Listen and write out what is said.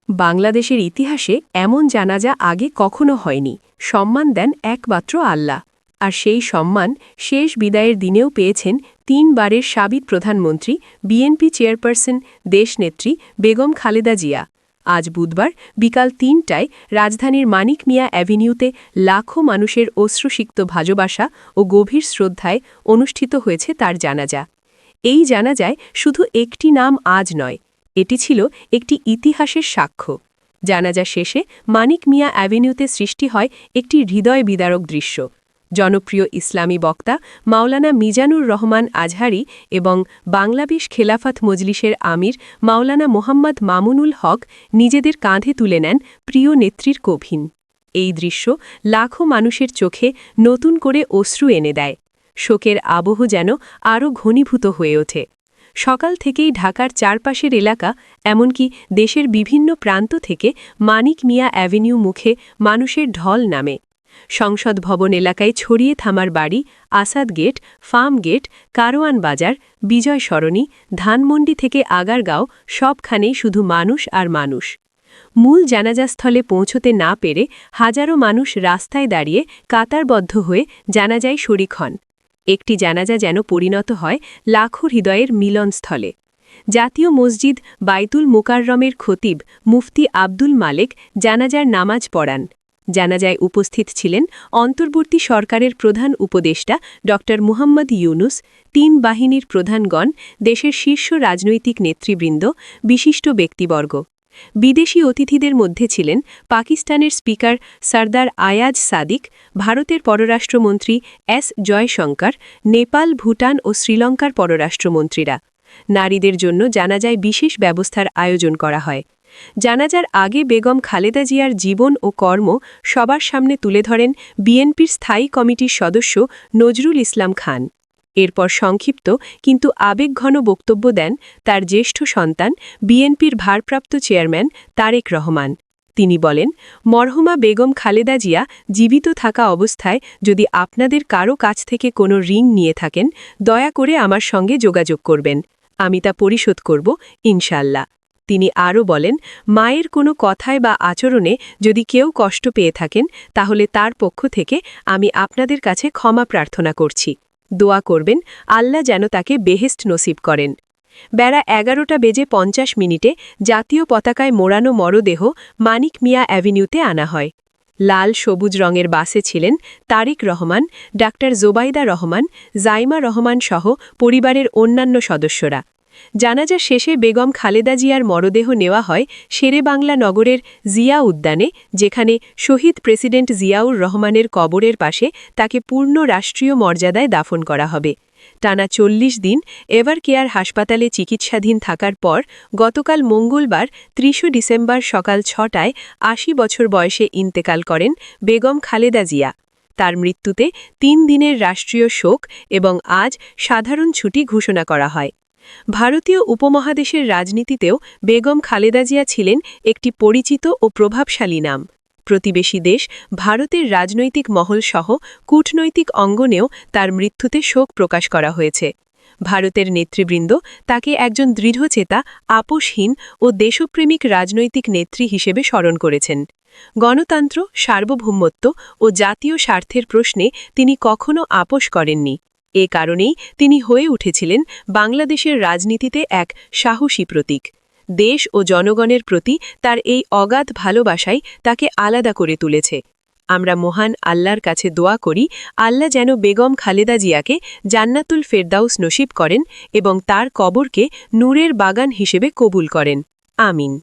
বাংলাদেশের ইতিহাসে এমন জানাজা আগে কখনো হয়নি। সম্মান দেন একমাত্র আল্লাহ। আর সেই সম্মান শেষ বিদায়ের দিনেও পেয়েছেন ৩ বারের সাবেক প্রধানমন্ত্রী, বিএনপি চেয়ারপারসন, দেশনেত্রী বেগম খালেদা জিয়া। আজ বুধবার বিকাল ৩টায় রাজধানীর মানিক মিয়া অ্যাভিনিউতে লাখো মানুষের অশ্রুসিক্ত ভালোবাসা ও গভীর শ্রদ্ধায় অনুষ্ঠিত হয়েছে তার জানাজা। এই জানাজায় শুধু একটি নাম আজ নয়, এটি ছিল একটি ইতিহাসের সাক্ষ্য। জানাজা শেষে মানিক মিয়া অ্যাভিনিউতে সৃষ্টি হয় একটি হৃদয় বিদারক দৃশ্য। জনপ্রিয় ইসলামী বক্তা মাওলানা মিজানুর রহমান আজহারি এবং বাংলাদেশ খেলাফত মজলিসের আমির মাওলানা মোহাম্মদ মামুনুল হক নিজেদের কাঁধে তুলে নেন প্রিয় নেত্রীর কফিন। এই দৃশ্য লাখো মানুষের চোখে নতুন করে অশ্রু এনে দেয়। শোকের আবহ যেন আরও ঘনীভূত হয়ে ওঠে। সকাল থেকেই ঢাকার চারপাশের এলাকা, এমনকি দেশের বিভিন্ন প্রান্ত থেকে মানিক মিয়া অ্যাভিনিউ মুখে মানুষের ঢল নামে। সংসদ ভবন এলাকায় ছড়িয়ে থামার বাড়ি, Asad Gate, Farm Gate, Karwan Bazar, Bijoy সরণি, ধানমন্ডি থেকে আগারগাঁও, সবখানেই শুধু মানুষ আর মানুষ। মূল জানাজাস্থলে পৌঁছতে না পেরে হাজারো মানুষ রাস্তায় দাঁড়িয়ে কাতারবদ্ধ হয়ে জানাজায় শরিক হন। একটি জানাজা যেন পরিণত হয় লাখো হৃদয়ের মিলনস্থলে। জাতীয় মসজিদ বাইতুল মোকাররমের খতিব মুফতি আব্দুল মালেক জানাজার নামাজ পড়ান। জানাজায় উপস্থিত ছিলেন অন্তর্বর্তী সরকারের প্রধান উপদেষ্টা ড মুহাম্মদ ইউনুস, ৩ বাহিনীর প্রধানগণ, দেশের শীর্ষ রাজনৈতিক নেতৃবৃন্দ, বিশিষ্ট ব্যক্তিবর্গ। বিদেশি অতিথিদের মধ্যে ছিলেন পাকিস্তানের স্পিকার সরদার আয়াজ সাদিক, ভারতের পররাষ্ট্রমন্ত্রী এস জয়শঙ্কর, নেপাল, ভুটান ও শ্রীলঙ্কার পররাষ্ট্রমন্ত্রীরা। নারীদের জন্য জানাজায় বিশেষ ব্যবস্থার আয়োজন করা হয়। জানাজার আগে বেগম খালেদা জিয়ার জীবন ও কর্ম সবার সামনে তুলে ধরেন বিএনপির স্থায়ী কমিটির সদস্য নজরুল ইসলাম খান। এরপর সংক্ষিপ্ত কিন্তু আবেগঘন বক্তব্য দেন তার জ্যেষ্ঠ সন্তান, বিএনপির ভারপ্রাপ্ত চেয়ারম্যান তারেক রহমান। তিনি বলেন, মরহুমা বেগম খালেদা জিয়া জীবিত থাকা অবস্থায় যদি আপনাদের কারো কাছ থেকে কোনো ঋণ নিয়ে থাকেন, দয়া করে আমার সঙ্গে যোগাযোগ করবেন। আমি তা পরিশোধ করব, ইনশাআল্লাহ। তিনি আরও বলেন, মায়ের কোনো কথায় বা আচরণে যদি কেউ কষ্ট পেয়ে থাকেন, তাহলে তার পক্ষ থেকে আমি আপনাদের কাছে ক্ষমা প্রার্থনা করছি। দোয়া করবেন আল্লাহ যেন তাকে বেহেশত নসিব করেন। বেলা 11:50 জাতীয় পতাকায় মোড়ানো মরদেহ মানিক মিয়া অ্যাভিনিউতে আনা হয়। লাল সবুজ রঙের বাসে ছিলেন তারেক রহমান, ডাক্তার জোবাইদা রহমান, জাইমা রহমান সহ পরিবারের অন্যান্য সদস্যরা। জানাজা শেষে বেগম খালেদা জিয়ার মরদেহ নেওয়া হয় শেরেবাংলা নগরের জিয়া উদ্যানে, যেখানে শহীদ প্রেসিডেন্ট জিয়াউর রহমানের কবরের পাশে তাকে পূর্ণ রাষ্ট্রীয় মর্যাদায় দাফন করা হবে। টানা ৪০ দিন এভার কেয়ার হাসপাতালে চিকিৎসাধীন থাকার পর গতকাল মঙ্গলবার ৩০ ডিসেম্বর সকাল ৬টায় ৮০ বছর বয়সে ইন্তেকাল করেন বেগম খালেদা জিয়া। তার মৃত্যুতে ৩ দিনের রাষ্ট্রীয় শোক এবং আজ সাধারণ ছুটি ঘোষণা করা হয়। ভারতীয় উপমহাদেশের রাজনীতিতেও বেগম খালেদা জিয়া ছিলেন একটি পরিচিত ও প্রভাবশালী নাম। প্রতিবেশী দেশ ভারতের রাজনৈতিক মহল সহ কূটনৈতিক অঙ্গনেও তার মৃত্যুতে শোক প্রকাশ করা হয়েছে। ভারতের নেতৃবৃন্দ তাকে একজন দৃঢ়চেতা, আপোষহীন ও দেশপ্রেমিক রাজনৈতিক নেত্রী হিসেবে স্মরণ করেছেন। গণতন্ত্র, সার্বভৌমত্ব ও জাতীয় স্বার্থের প্রশ্নে তিনি কখনো আপোষ করেননি। এ কারণেই তিনি হয়ে উঠেছিলেন বাংলাদেশের রাজনীতিতে এক সাহসী প্রতীক। দেশ ও জনগণের প্রতি তার এই অগাধ ভালোবাসাই তাকে আলাদা করে তুলেছে। আমরা মহান আল্লাহর কাছে দোয়া করি আল্লাহ যেন বেগম খালেদা জিয়াকে জান্নাতুল ফেরদাউস নসিব করেন এবং তার কবরকে নূরের বাগান হিসেবে কবুল করেন। আমিন।